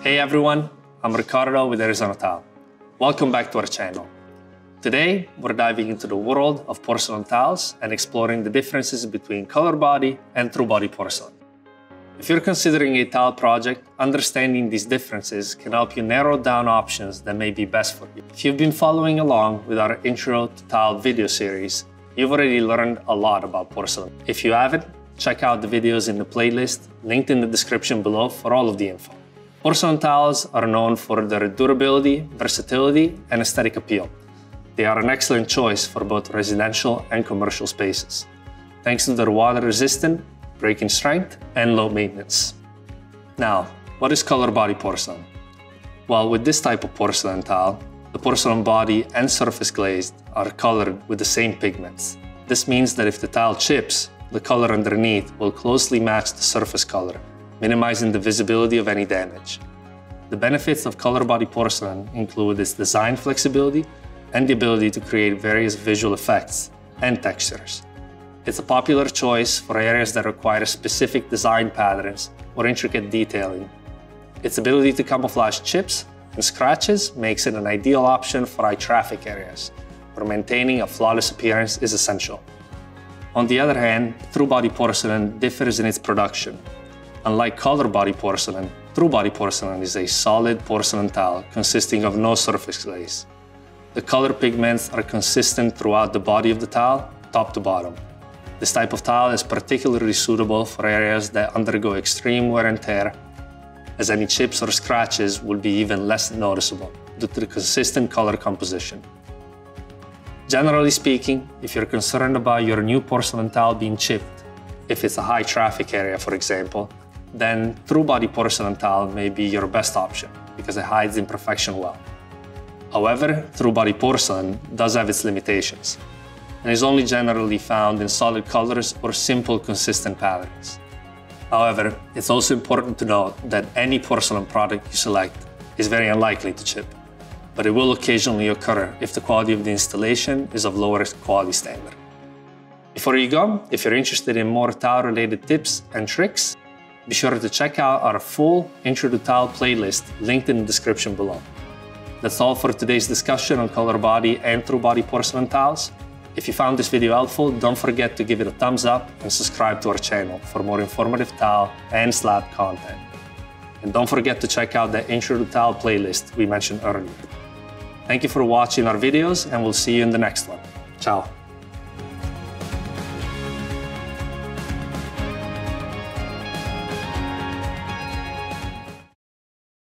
Hey everyone, I'm Ricardo with Arizona Tile. Welcome back to our channel. Today, we're diving into the world of porcelain tiles and exploring the differences between color body and true body porcelain. If you're considering a tile project, understanding these differences can help you narrow down options that may be best for you. If you've been following along with our Intro to Tile video series, you've already learned a lot about porcelain. If you haven't, check out the videos in the playlist linked in the description below for all of the info. Porcelain tiles are known for their durability, versatility, and aesthetic appeal. They are an excellent choice for both residential and commercial spaces, thanks to their water-resistant, break-in strength, and low maintenance. Now, what is color body porcelain? Well, with this type of porcelain tile, the porcelain body and surface glazed are colored with the same pigments. This means that if the tile chips, the color underneath will closely match the surface color, minimizing the visibility of any damage. The benefits of color body porcelain include its design flexibility and the ability to create various visual effects and textures. It's a popular choice for areas that require specific design patterns or intricate detailing. Its ability to camouflage chips and scratches makes it an ideal option for high traffic areas, where maintaining a flawless appearance is essential. On the other hand, true body porcelain differs in its production. Unlike color body porcelain, true body porcelain is a solid porcelain tile consisting of no surface glaze. The color pigments are consistent throughout the body of the tile, top to bottom. This type of tile is particularly suitable for areas that undergo extreme wear and tear, as any chips or scratches will be even less noticeable due to the consistent color composition. Generally speaking, if you're concerned about your new porcelain tile being chipped, if it's a high traffic area, for example, then true body porcelain tile may be your best option because it hides imperfection well. However, true body porcelain does have its limitations and is only generally found in solid colors or simple, consistent patterns. However, it's also important to note that any porcelain product you select is very unlikely to chip, but it will occasionally occur if the quality of the installation is of lower quality standard. Before you go, if you're interested in more tile-related tips and tricks, be sure to check out our full Intro to Tile playlist linked in the description below. That's all for today's discussion on color body and true body porcelain tiles. If you found this video helpful, don't forget to give it a thumbs up and subscribe to our channel for more informative tile and slab content. And don't forget to check out the Intro to Tile playlist we mentioned earlier. Thank you for watching our videos, and we'll see you in the next one. Ciao.